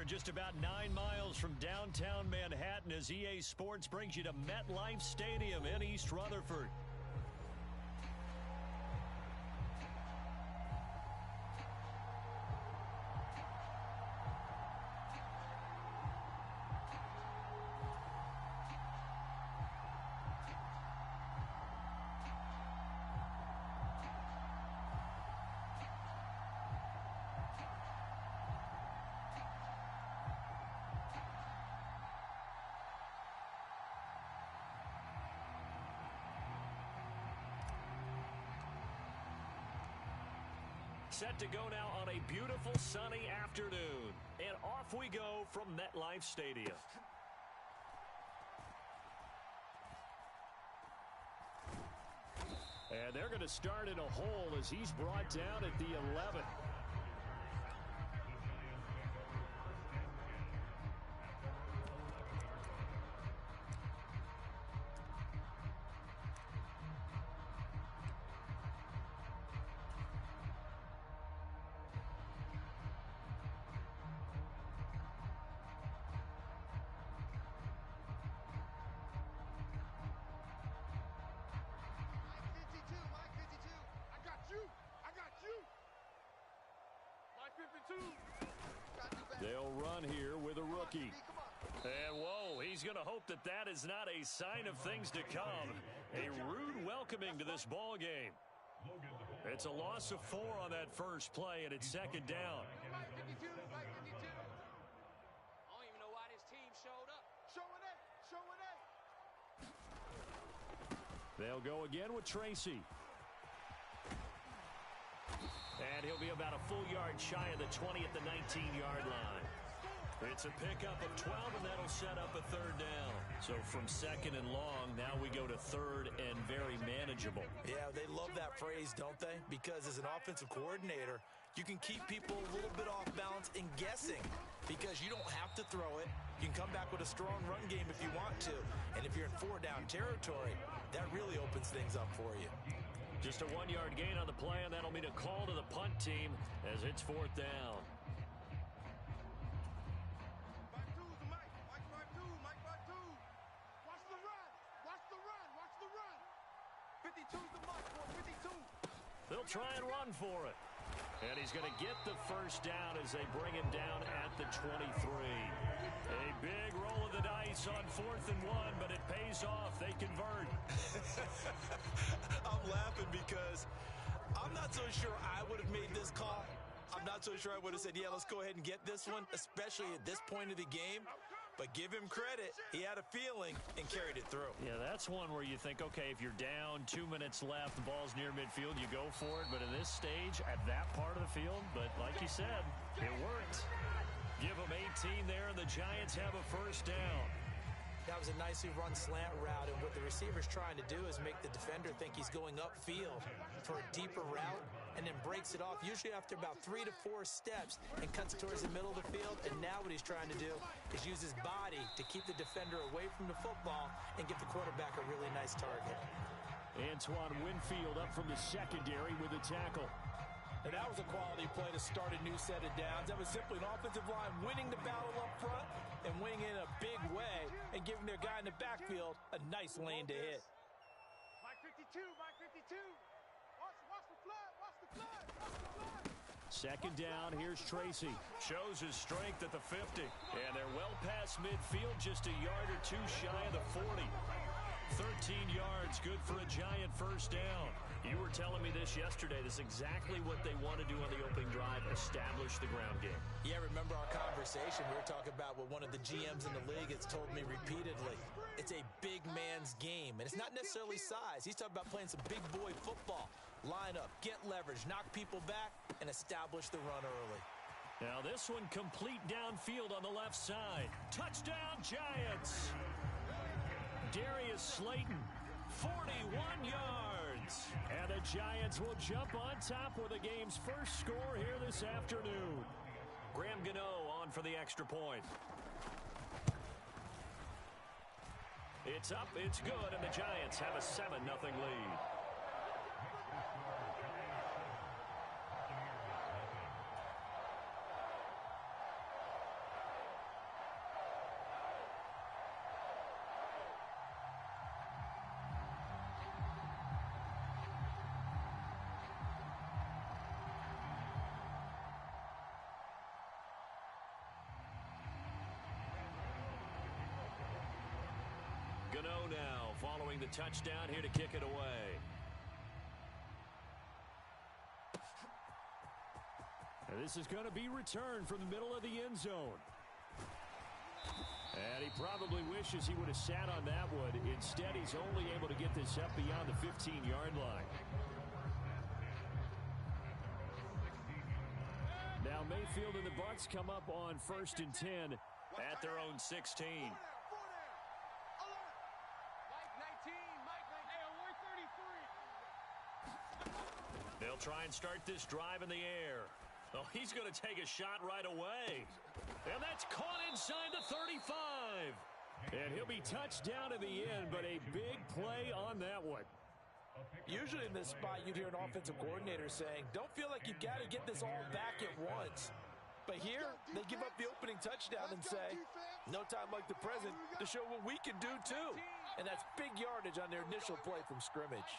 just about 9 miles from downtown Manhattan as EA Sports brings you to MetLife Stadium in East Rutherford. Set to go now on a beautiful sunny afternoon. And off we go from MetLife Stadium. And they're going to start in a hole as he's brought down at the 11. They'll run here with a rookie. And, whoa, he's going to hope that that is not a sign of things to come. A rude welcoming to this ball game. It's a loss of 4 on that first play, and it's second down. Mike 52, Mike 52. I don't even know why this team showed up. Showing it. They'll go again with Tracy. And he'll be about a full yard shy of the 20 at the 19-yard line. It's a pickup of 12, and that'll set up a third down. So from second and long, now we go to third and very manageable. Yeah, they love that phrase, don't they? Because as an offensive coordinator, you can keep people a little bit off balance and guessing because you don't have to throw it. You can come back with a strong run game if you want to. And if you're in 4-down territory, that really opens things up for you. Just a 1-yard gain on the play, and that'll mean a call to the punt team as it's fourth down. They'll try and run for it. And he's going to get the first down as they bring him down at the 23. A big roll of the dice on 4th and 1, but it pays off. They convert. I'm laughing because I'm not so sure I would have made this call. I'm not so sure I would have said, yeah, let's go ahead and get this one, especially at this point of the game. But give him credit. He had a feeling and carried it through. Yeah, that's one where you think, okay, if you're down, 2 minutes left, the ball's near midfield, you go for it. But in this stage, at that part of the field, but like you said, it worked. Give them 18 there, and the Giants have a first down. That was a nicely run slant route, and what the receiver's trying to do is make the defender think he's going upfield for a deeper route and then breaks it off, usually after about 3 to 4 steps, and cuts towards the middle of the field. And now what he's trying to do is use his body to keep the defender away from the football and give the quarterback a really nice target. Antoine Winfield up from the secondary with a tackle. And that was a quality play to start a new set of downs. That was simply an offensive line winning the battle up front and winning in a big way and giving their guy in the backfield a nice lane to hit. Mike 52, Mike 52. Watch the flood, watch the flood, watch the flood. Second down, here's Tracy. Shows his strength at the 50. And they're well past midfield, just a yard or two shy of the 40. 13 yards, good for a Giant first down. You were telling me this yesterday. This is exactly what they want to do on the opening drive, establish the ground game. Yeah, remember our conversation? We were talking about what one of the GMs in the league has told me repeatedly. It's a big man's game, and it's not necessarily size. He's talking about playing some big boy football. Line up, get leverage, knock people back, and establish the run early. Now this one complete downfield on the left side. Touchdown, Giants! Darius Slayton, 41 yards. And the Giants will jump on top with the game's first score here this afternoon. Graham Gano on for the extra point. It's up, it's good, and the Giants have a 7-0 lead. Gano now following the touchdown here to kick it away. And this is going to be returned from the middle of the end zone. And he probably wishes he would have sat on that one. Instead, he's only able to get this up beyond the 15-yard line. Now Mayfield and the Bucs come up on 1st and 10 at their own 16. They'll try and start this drive in the air. Oh, he's going to take a shot right away. And that's caught inside the 35. And he'll be touched down in the end, but a big play on that one. Usually in this spot, you'd hear an offensive coordinator saying, don't feel like you've got to get this all back at once. But here, they give up the opening touchdown and say, no time like the present to show what we can do too. And that's big yardage on their initial play from scrimmage.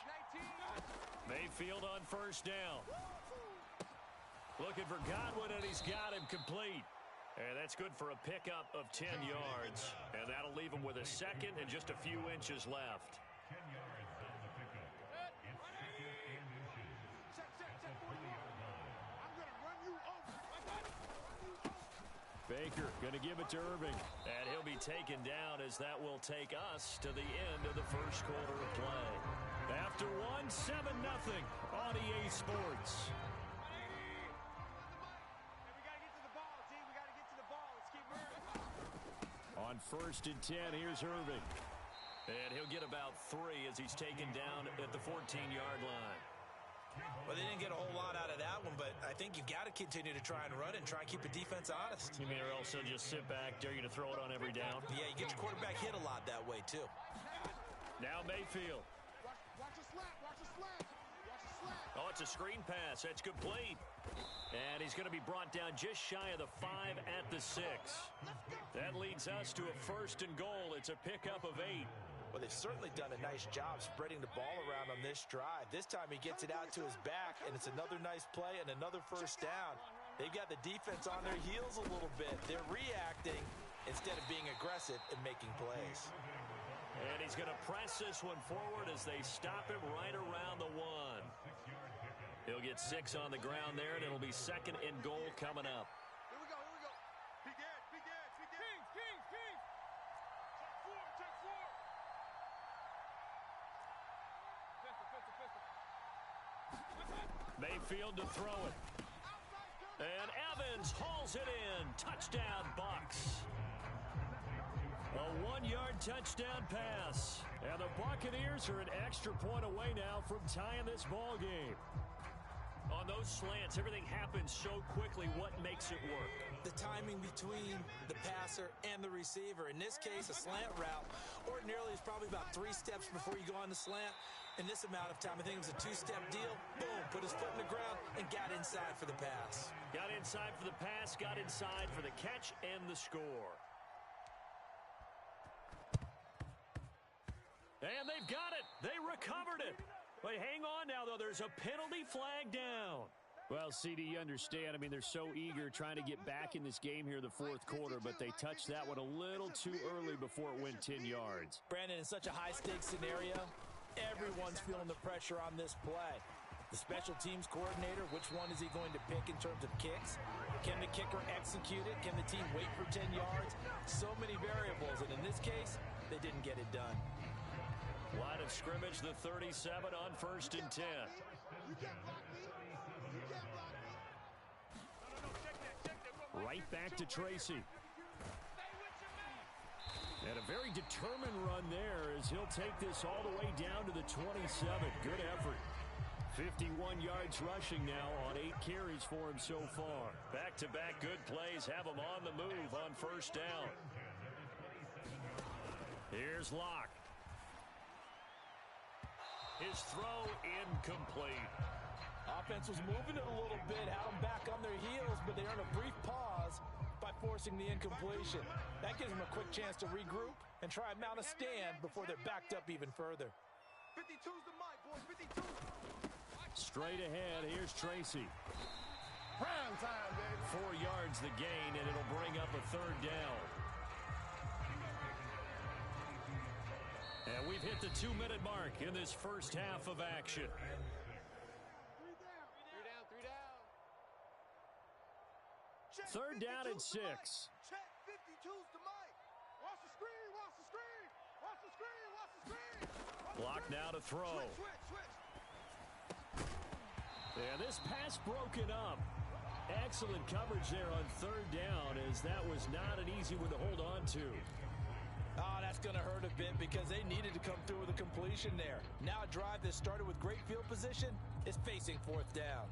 Mayfield on 1st down. Looking for Godwin, and he's got him complete. And that's good for a pickup of 10 yards. And that'll leave him with a second and just a few inches left. 10 yards on the pickup. It's second and inches. Set 40-yard line. I'm going to run you over. Baker going to give it to Irving. And he'll be taken down as that will take us to the end of the first quarter of play. After one, 7-0 on EA Sports. On 1st and 10, here's Irving. And he'll get about 3 as he's taken down at the 14-yard line. Well, they didn't get a whole lot out of that one, but I think you've got to continue to try and run and try and keep the defense honest. You mean or else they'll just sit back, dare you to throw it on every down? Yeah, you get your quarterback hit a lot that way, too. Now Mayfield. Watch the slap. Watch the slap. Watch the slap. Oh, it's a screen pass. That's complete. And he's going to be brought down just shy of the 5 at the 6. That leads us to a 1st and goal. It's a pickup of 8. Well, they've certainly done a nice job spreading the ball around on this drive. This time he gets it out to his back, and it's another nice play and another 1st down. They've got the defense on their heels a little bit. They're reacting instead of being aggressive and making plays. And he's going to press this one forward as they stop him right around the 1. He'll get 6 on the ground there, and it'll be 2nd and goal coming up. Here we go. Big edge. Kings. Check 4. Mayfield to throw it. And Evans hauls it in. Touchdown, Bucs. A 1-yard touchdown pass. And the Buccaneers are an extra point away now from tying this ball game. On those slants, everything happens so quickly. What makes it work? The timing between the passer and the receiver. In this case, a slant route ordinarily is probably about 3 steps before you go on the slant. In this amount of time, I think it was a 2-step deal. Boom, put his foot in the ground and got inside for the pass. Got inside for the pass, got inside for the catch and the score. And they've got it. They recovered it. But hang on now, though. There's a penalty flag down. Well, CD, you understand. I mean, they're so eager trying to get back in this game here in the 4th quarter, but they touched that one a little too early before it went 10 yards. Brandon, in such a high-stakes scenario, everyone's feeling the pressure on this play. The special teams coordinator, which one is he going to pick in terms of kicks? Can the kicker execute it? Can the team wait for 10 yards? So many variables, and in this case, they didn't get it done. Line of scrimmage, the 37 on 1st and 10. Right back to Tracy. And a very determined run there as he'll take this all the way down to the 27. Good effort. 51 yards rushing now on 8 carries for him so far. Back-to-back good plays have him on the move on 1st down. Here's Locke. His throw incomplete. Offense was moving it a little bit, had them back on their heels, but they earned a brief pause by forcing the incompletion. That gives them a quick chance to regroup and try and mount a stand before they're backed up even further. 52's the mic, boys. 52. Straight ahead, here's Tracy. Prime time, baby. 4 yards the gain, and it'll bring up a 3rd down. we've hit the 2-minute mark in this first half of action. Third down and 6. Check 52's to Mike. Watch the screen, watch the screen. Watch the screen, watch the screen. Block now to throw. Switch. And this pass broken up. Excellent coverage there on third down, as that was not an easy one to hold on to. Oh, that's going to hurt a bit because they needed to come through with a completion there. Now a drive that started with great field position is facing fourth down.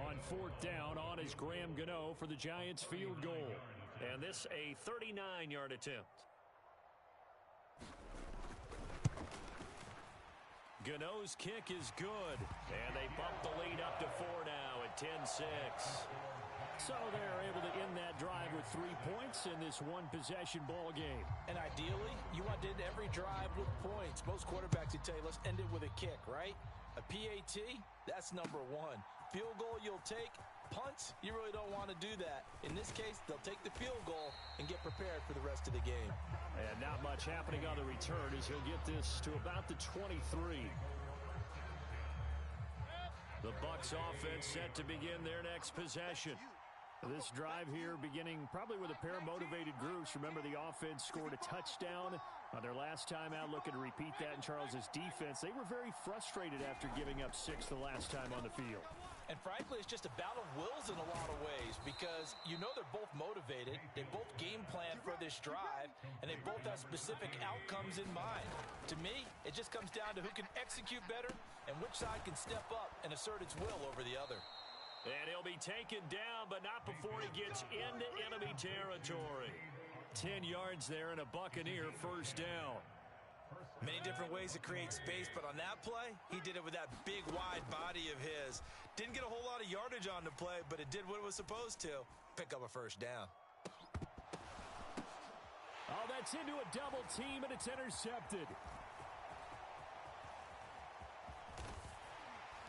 On fourth down, on is Graham Gano for the Giants field goal. And this a 39-yard attempt. Gano's kick is good. And they bump the lead up to 4 now at 10-6. So they're able to end that drive with 3 points in this one-possession ball game. And ideally, you want to end every drive with points. Most quarterbacks would tell you, let's end it with a kick, right? A PAT, that's number one. Field goal you'll take. Punts, you really don't want to do that. In this case, they'll take the field goal and get prepared for the rest of the game. And not much happening on the return as he'll get this to about the 23. The Bucs offense set to begin their next possession. This drive here beginning probably with a pair of motivated groups. Remember, the offense scored a touchdown on their last time out, looking to repeat that in Charles's defense. They were very frustrated after giving up 6 the last time on the field. And frankly, it's just a battle of wills in a lot of ways because you know they're both motivated, they both game plan for this drive, and they both have specific outcomes in mind. To me, it just comes down to who can execute better and which side can step up and assert its will over the other. And he'll be taken down, but not before he gets into enemy territory. 10 yards there and a Buccaneer first down. Many different ways to create space, but on that play, he did it with that big, wide body of his. Didn't get a whole lot of yardage on the play, but it did what it was supposed to. Pick up a first down. Oh, that's into a double team, and it's intercepted.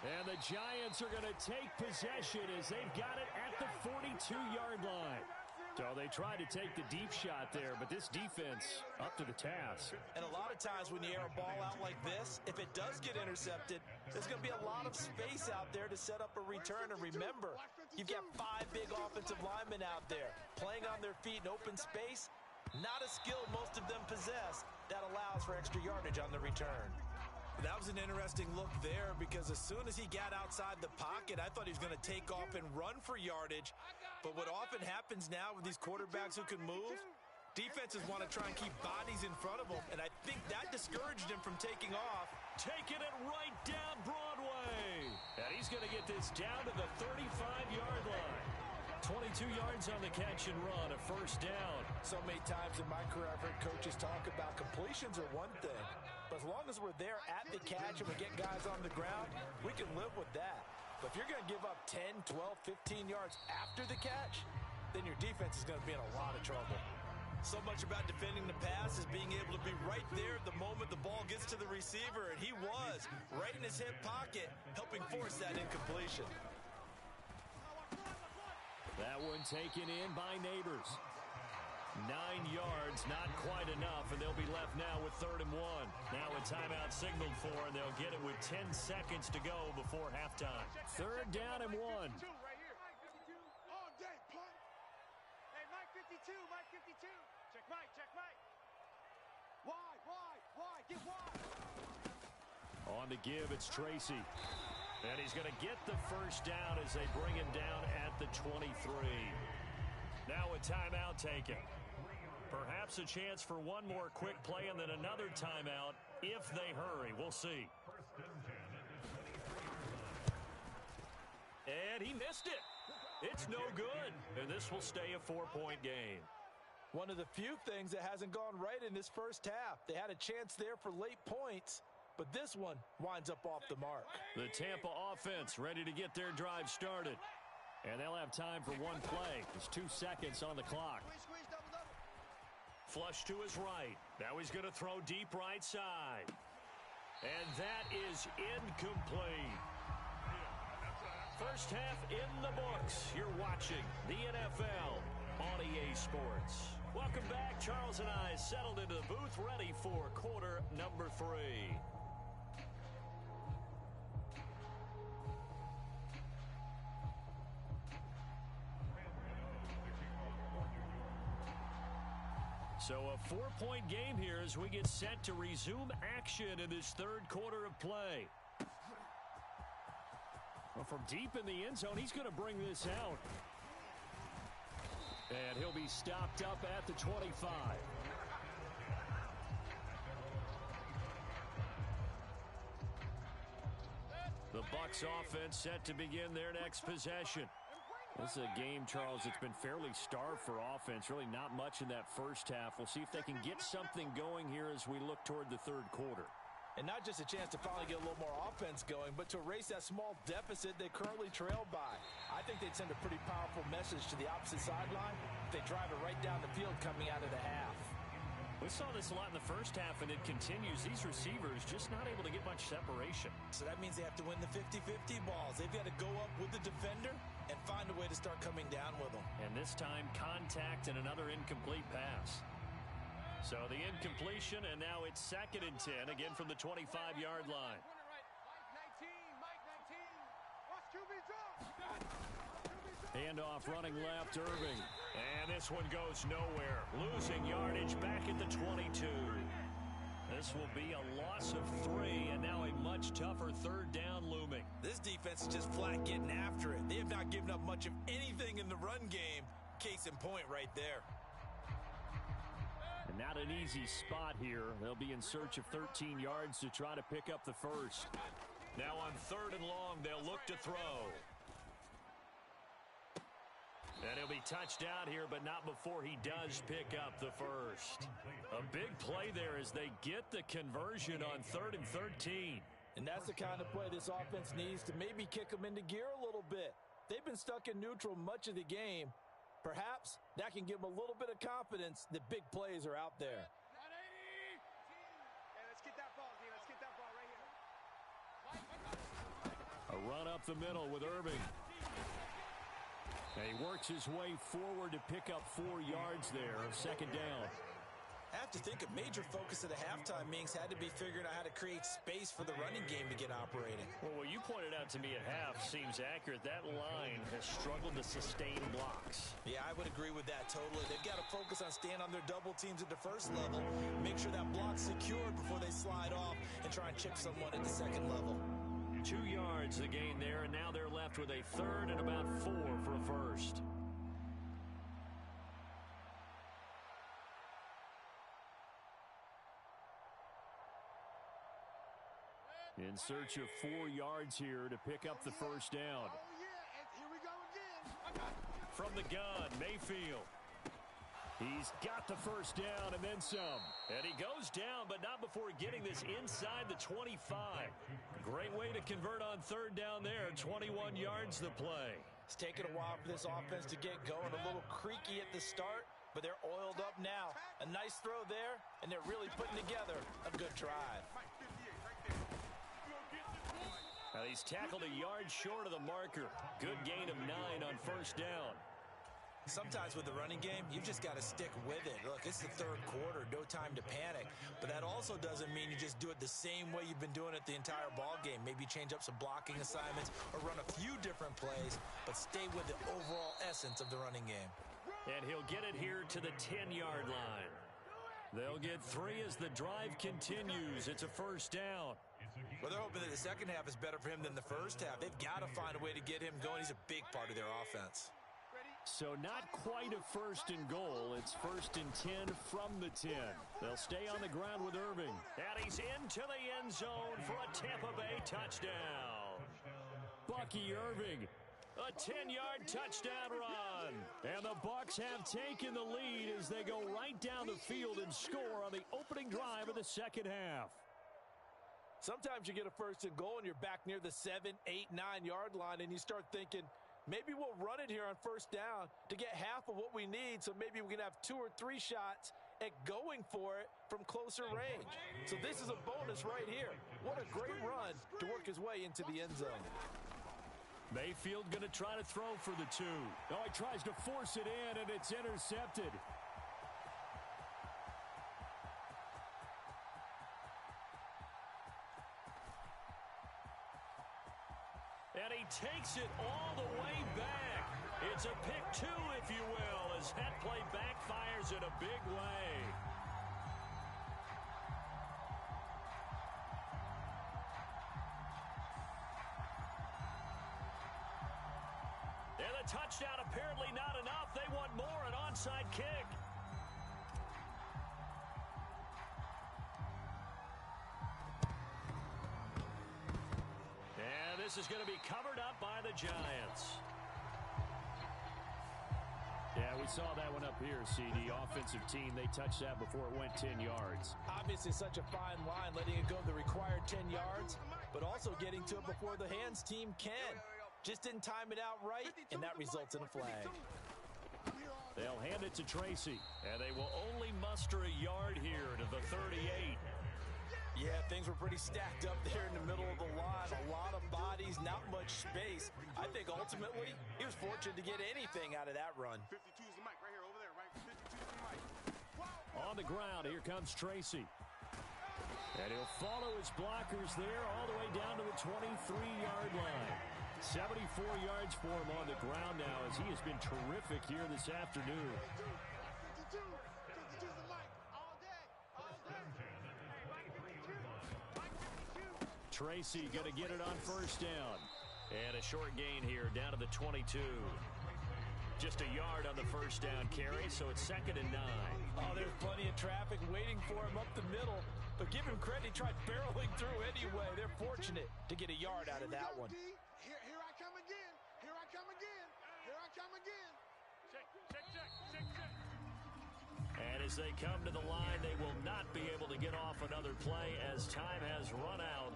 And the Giants are going to take possession as they've got it at the 42-yard line. So they tried to take the deep shot there, but this defense up to the task. And a lot of times when you air a ball out like this, if it does get intercepted, there's going to be a lot of space out there to set up a return. And remember, you've got 5 big offensive linemen out there playing on their feet in open space. Not a skill most of them possess that allows for extra yardage on the return. That was an interesting look there because as soon as he got outside the pocket, I thought he was going to take off and run for yardage. But what often happens now with these quarterbacks who can move, defenses want to try and keep bodies in front of them, and I think that discouraged him from taking off. Taking it right down Broadway. And he's going to get this down to the 35-yard line. 22 yards on the catch and run, a first down. So many times in my career, I've heard coaches talk about completions are one thing. But as long as we're there at the catch and we get guys on the ground, we can live with that. But if you're going to give up 10, 12, 15 yards after the catch, then your defense is going to be in a lot of trouble. So much about defending the pass is being able to be right there the moment the ball gets to the receiver, and he was right in his hip pocket, helping force that incompletion. That one taken in by Neighbors. 9 yards, not quite enough, and they'll be left now with 3rd and 1. Now a timeout signaled for, and they'll get it with 10 seconds to go before halftime. 3rd down and 1. Right here. Mike 52. All day, punt. Hey, Mike 52, Mike 52. Check Mike, check Mike. Wide, get wide. On the give, it's Tracy. And he's going to get the first down as they bring him down at the 23. Now a timeout taken. Perhaps a chance for one more quick play and then another timeout if they hurry. We'll see. And he missed it. It's no good. And this will stay a 4-point game. One of the few things that hasn't gone right in this first half. They had a chance there for late points, but this one winds up off the mark. The Tampa offense ready to get their drive started. And they'll have time for one play. There's 2 seconds on the clock. Flush to his right. Now he's going to throw deep right side. And that is incomplete. First half in the books. You're watching the NFL on EA Sports. Welcome back. Charles and I settled into the booth, ready for quarter number 3. So a 4-point game here as we get set to resume action in this third quarter of play. Well, from deep in the end zone, he's going to bring this out. And he'll be stopped up at the 25. The Bucs offense set to begin their next possession. This is a game, Charles, it's been fairly starved for offense. Really not much in that first half. We'll see if they can get something going here as we look toward the third quarter. And not just a chance to finally get a little more offense going, but to erase that small deficit they currently trailed by. I think they'd send a pretty powerful message to the opposite sideline if they drive it right down the field coming out of the half. We saw this a lot in the first half, and it continues. These receivers just not able to get much separation. So that means they have to win the 50-50 balls. They've got to go up with the defender and find a way to start coming down with them. And this time, contact and another incomplete pass. So the incompletion, and now it's 2nd and 10, again from the 25-yard line. Mike 19. Watch QB draw. Handoff running left, Irving. And this one goes nowhere. Losing yardage back at the 22. This will be a loss of 3, and now a much tougher third down looming. This defense is just flat getting after it. They have not given up much of anything in the run game. Case in point right there. And not an easy spot here. They'll be in search of 13 yards to try to pick up the first. Now on 3rd and long, they'll look to throw. And he'll be touched out here, but not before he does pick up the first. A big play there as they get the conversion on 3rd and 13. And that's the kind of play this offense needs to maybe kick them into gear a little bit. They've been stuck in neutral much of the game. Perhaps that can give them a little bit of confidence that big plays are out there. Hey, let's get that ball, D. Let's get that ball right here. A run up the middle with Irving. And he works his way forward to pick up 4 yards there, 2nd down. I have to think a major focus of the halftime meetings had to be figuring out how to create space for the running game to get operating. Well, what you pointed out to me at half seems accurate. That line has struggled to sustain blocks. Yeah, I would agree with that totally. They've got to focus on staying on their double teams at the first level, make sure that block's secured before they slide off and try and chip someone at the 2nd level. 2 yards the gain there, and now they're left with a 3rd and about 4 for a first. In search of 4 yards here to pick up the first down. Oh, yeah, and here we go again. From the gun, Mayfield. He's got the first down and then some. And he goes down, but not before getting this inside the 25. Great way to convert on 3rd down there. 21 yards the play. It's taken a while for this offense to get going. A little creaky at the start, but they're oiled up now. A nice throw there, and they're really putting together a good drive. Now he's tackled a yard short of the marker. Good gain of 9 on 1st down. Sometimes with the running game, you just got to stick with it. Look, it's the 3rd quarter, no time to panic. But that also doesn't mean you just do it the same way you've been doing it the entire ball game. Maybe change up some blocking assignments or run a few different plays, but stay with the overall essence of the running game. And he'll get it here to the 10-yard line. They'll get 3 as the drive continues. It's a first down. Well, they're hoping that the second half is better for him than the first half. They've got to find a way to get him going. He's a big part of their offense. So not quite a 1st and goal. It's 1st and 10 from the 10. They'll stay on the ground with Irving. And he's into the end zone for a Tampa Bay touchdown. Bucky Irving, a 10-yard touchdown run. And the Bucs have taken the lead as they go right down the field and score on the opening drive of the second half. Sometimes you get a 1st and goal and you're back near the 7, 8, 9-yard line and you start thinking, maybe we'll run it here on 1st down to get half of what we need, so maybe we can have 2 or 3 shots at going for it from closer range. So this is a bonus right here. What a great run to work his way into the end zone. Mayfield going to try to throw for the 2. Oh, he tries to force it in, and it's intercepted. And he takes it all the way back. It's a pick two, if you will, as that play backfires in a big way. And the touchdown apparently not enough. They want more, an onside kick. And this is going to be covered up by the Giants. Yeah, we saw that one up here, CD. Offensive team, they touched that before it went 10 yards. Obviously such a fine line, letting it go the required 10 yards, but also getting to it before the hands team can. Just didn't time it out right, and that results in a flag. They'll hand it to Tracy, and they will only muster a yard here to the 38. Yeah, things were pretty stacked up there in the middle of the line. A lot of bodies, not much space. I think ultimately he was fortunate to get anything out of that run. 52's the mic right here, over there, right? 52's the mic. On the ground, here comes Tracy. And he'll follow his blockers there all the way down to the 23-yard line. 74 yards for him on the ground now as he has been terrific here this afternoon. 52's the mic, all day, all day. Mike 52. Tracy going to get it on first down. And a short gain here down to the 22. Just a yard on the first down carry, so it's 2nd and 9. Oh, there's plenty of traffic waiting for him up the middle. But give him credit, he tried barreling through anyway. They're fortunate to get a yard out of that one. Here I come again. Here I come again. Here I come again. Check. And as they come to the line, they will not be able to get off another play as time has run out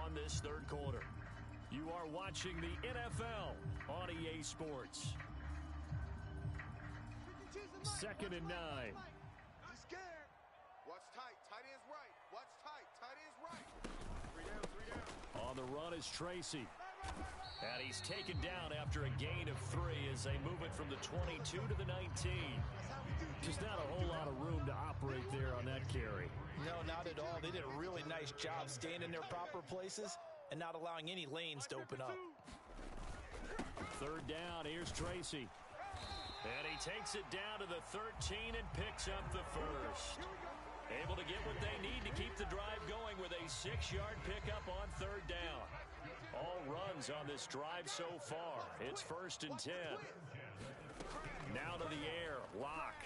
on this third quarter. You are watching the NFL on EA Sports. 2nd and 9. He's scared. Watch tight. Tight end's right. Watch tight. Tight end's right. 3 down. On the run is Tracy. And he's taken down after a gain of 3 as they move it from the 22 to the 19. Just not a whole lot of room to operate there on that carry. No, not at all. They did a really nice job staying in their proper places and not allowing any lanes to open up. 3rd down, here's Tracy. And he takes it down to the 13 and picks up the first. Able to get what they need to keep the drive going with a 6-yard pickup on 3rd down. All runs on this drive so far. It's 1st and 10. Now to the air, Locke.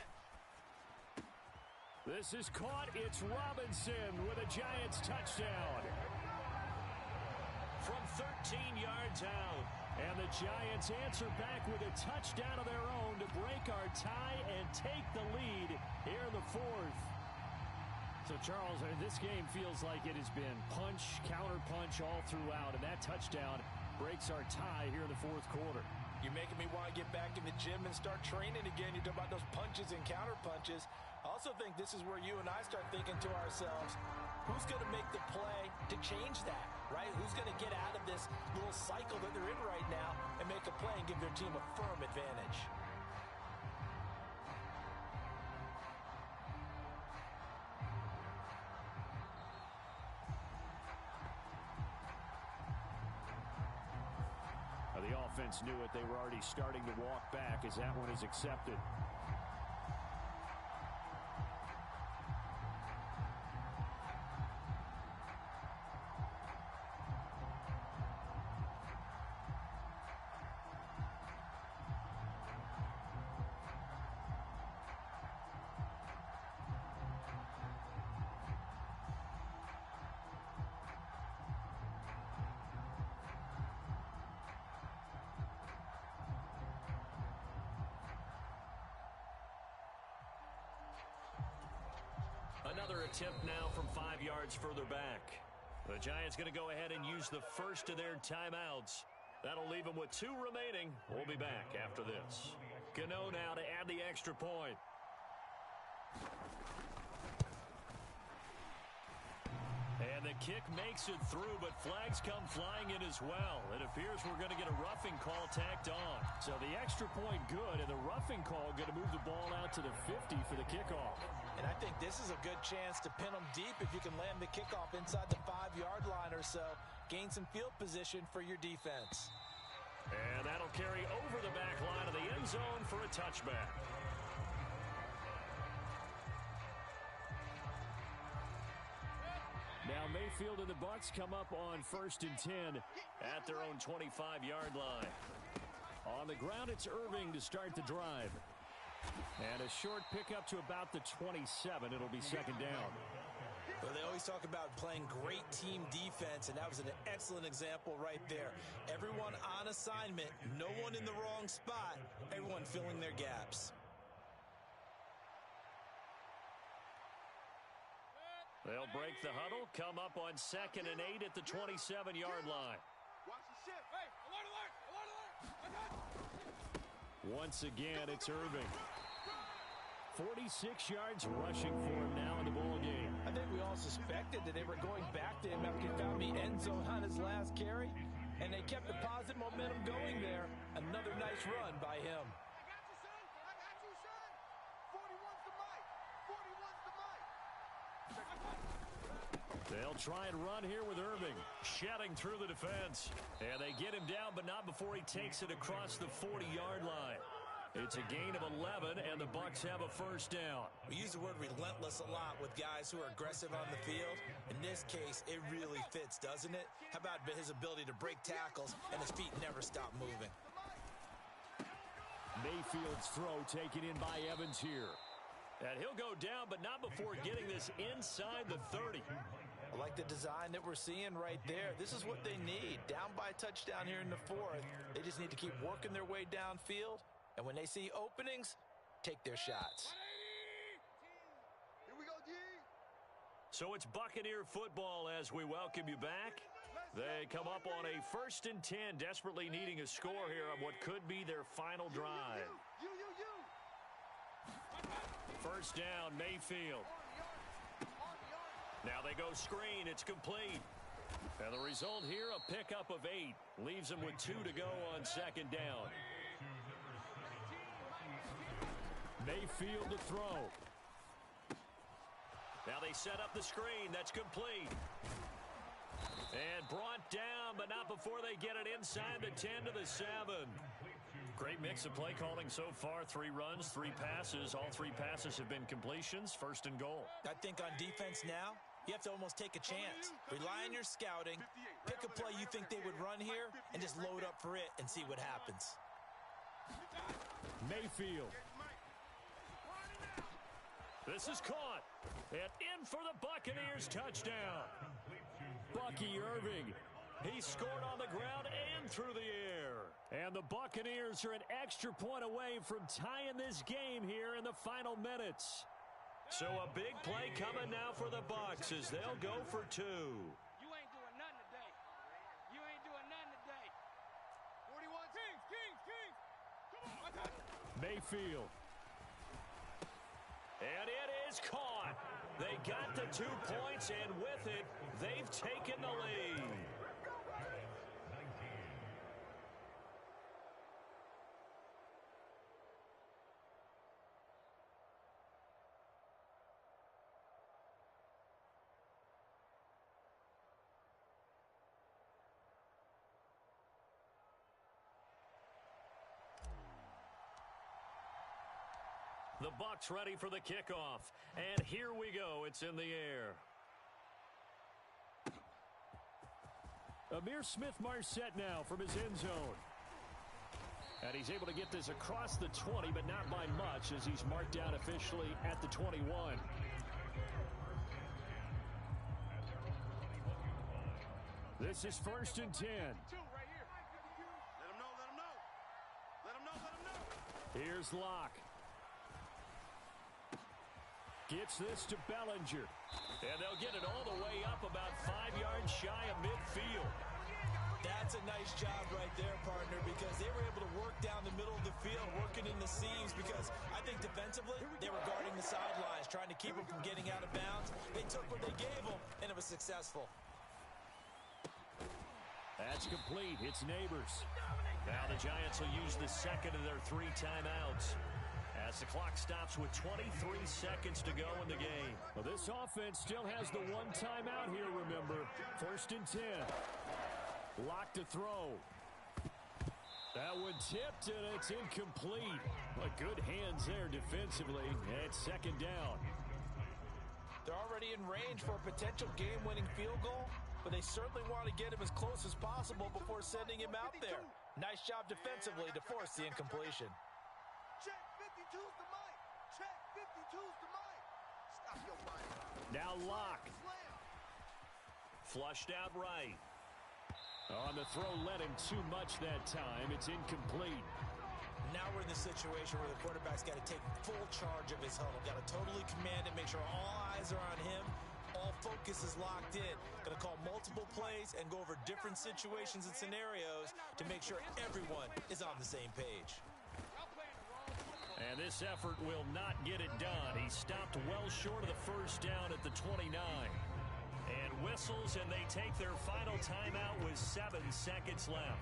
This is caught. It's Robinson with a Giants touchdown. From 13 yards out. And the Giants answer back with a touchdown of their own to break our tie and take the lead here in the 4th. So, Charles, this game feels like it has been punch, counter-punch all throughout, and that touchdown breaks our tie here in the 4th quarter. You're making me want to get back in the gym and start training again. You talk about those punches and counter-punches. I also think this is where you and I start thinking to ourselves, who's going to make the play to change that, right? Who's going to get out of this little cycle that they're in right now and make a play and give their team a firm advantage? The offense knew it. They were already starting to walk back as that one is accepted. Another attempt now from 5 yards further back. The Giants going to go ahead and use the first of their timeouts. That'll leave them with 2 remaining. We'll be back after this. Cano now to add the extra point. And the kick makes it through, but flags come flying in as well. It appears we're going to get a roughing call tacked on. So the extra point good, and the roughing call going to move the ball out to the 50 for the kickoff. And I think this is a good chance to pin them deep if you can land the kickoff inside the 5-yard line or so. Gain some field position for your defense. And that'll carry over the back line of the end zone for a touchback. Now Mayfield and the Bucs come up on 1st and 10 at their own 25-yard line. On the ground, it's Irving to start the drive. And a short pickup to about the 27. It'll be 2nd down. Well, they always talk about playing great team defense, and that was an excellent example right there. Everyone on assignment, no one in the wrong spot, everyone filling their gaps. They'll break the huddle, come up on 2nd and 8 at the 27-yard line. Watch the shift. Hey, alert, alert, alert, alert. Once again, it's Irving. 46 yards rushing for him now in the ball game. I think we all suspected that they were going back to him after he found the end zone on his last carry, and they kept the positive momentum going there. Another nice run by him. I got you, son. I got you, son. 41's the mic. 41's the mic. They'll try and run here with Irving, shedding through the defense. And they get him down, but not before he takes it across the 40-yard line. It's a gain of 11, and the Bucs have a 1st down. We use the word relentless a lot with guys who are aggressive on the field. In this case, it really fits, doesn't it? How about his ability to break tackles and his feet never stop moving? Mayfield's throw taken in by Evans here. And he'll go down, but not before getting this inside the 30. I like the design that we're seeing right there. This is what they need. Down by a touchdown here in the 4th. They just need to keep working their way downfield. And when they see openings, take their shots. Here we go, G. So it's Buccaneer football as we welcome you back. They come up on a 1st and 10, desperately needing a score here on what could be their final drive. You. 1st down, Mayfield. Now they go screen. It's complete. And the result here, a pickup of 8. Leaves them with 2 to go on 2nd down. Mayfield to throw. Now they set up the screen. That's complete. And brought down, but not before they get it inside the 10 to the 7. Great mix of play calling so far. 3 runs, 3 passes. All 3 passes have been completions. 1st and goal. I think on defense now, you have to almost take a chance. Rely on your scouting. Pick a play you think they would run here and just load up for it and see what happens. Mayfield. This is caught. And in for the Buccaneers touchdown. Bucky Irving. He scored on the ground and through the air. And the Buccaneers are an extra point away from tying this game here in the final minutes. So a big play coming now for the Bucs as they'll go for 2. You ain't doing nothing today. You ain't doing nothing today. 41 Kings. Come on. Mayfield. And it is caught. They got the 2 points, and with it, they've taken the lead. The Bucs ready for the kickoff. And here we go. It's in the air. Amir Smith-Marset now from his end zone. And he's able to get this across the 20, but not by much as he's marked down officially at the 21. This is 1st and 10. 2 right here. Let him know. Here's Locke. Gets this to Bellinger. And they'll get it all the way up about 5 yards shy of midfield. That's a nice job right there, partner, because they were able to work down the middle of the field, working in the seams, because I think defensively, they were guarding the sidelines, trying to keep them from getting out of bounds. They took what they gave them, and it was successful. That's complete. It's Neighbors. Now the Giants will use the 2nd of their 3 timeouts as the clock stops with 23 seconds to go in the game. Well, this offense still has the one timeout here, remember. 1st and 10. Lock to throw. That one tipped, and it's incomplete. But good hands there defensively. And 2nd down. They're already in range for a potential game-winning field goal, but they certainly want to get him as close as possible before sending him out there. Nice job defensively to force the incompletion. Check 52's the mic. Check 52's the mic. Stop your mic. Now Lock. Flushed out right. On the throw, led him too much that time. It's incomplete. Now we're in the situation where the quarterback's got to take full charge of his huddle. Got to totally command it, make sure all eyes are on him. All focus is locked in. Going to call multiple plays and go over different situations and scenarios to make sure everyone is on the same page. And this effort will not get it done. He stopped well short of the 1st down at the 29. And whistles, and they take their final timeout with 7 seconds left.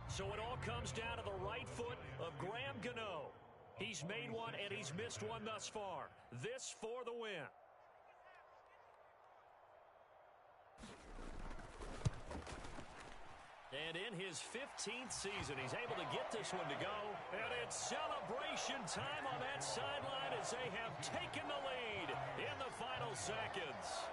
So it all comes down to the right foot of Graham Gano. He's made one, and he's missed one thus far. This for the win. And in his 15th season, he's able to get this one to go. And it's celebration time on that sideline as they have taken the lead in the final seconds.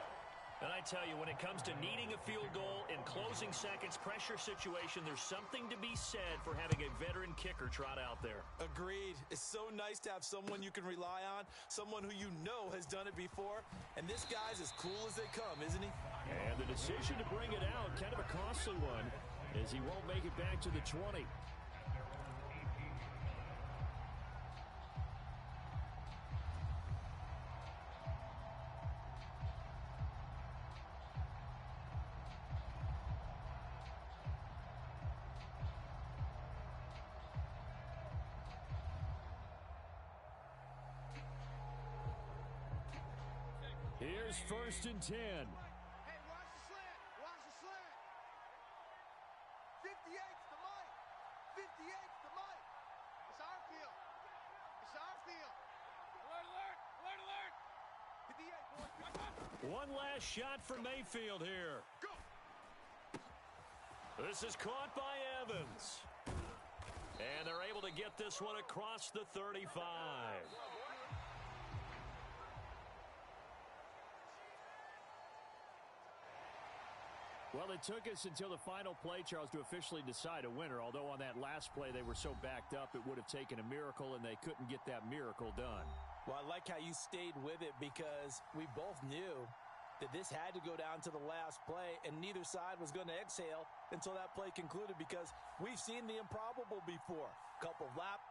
And I tell you, when it comes to needing a field goal in closing seconds, pressure situation, there's something to be said for having a veteran kicker trot out there. Agreed. It's so nice to have someone you can rely on, someone who you know has done it before. And this guy's as cool as they come, isn't he? And the decision to bring it out, kind of a costly one, as he won't make it back to the 20. Here's 1st and 10. Hey, watch the slant. Watch the slant. 58's the mic. 58's the mic. It's our field. It's our field. Alert, alert. Alert, alert. 58, boys. One last shot for Mayfield here. Go. This is caught by Evans. And they're able to get this one across the 35. Well, it took us until the final play, Charles, to officially decide a winner. Although on that last play they were so backed up, it would have taken a miracle, and they couldn't get that miracle done. Well, I like how you stayed with it because we both knew that this had to go down to the last play, and neither side was going to exhale until that play concluded because we've seen the improbable before. Couple lap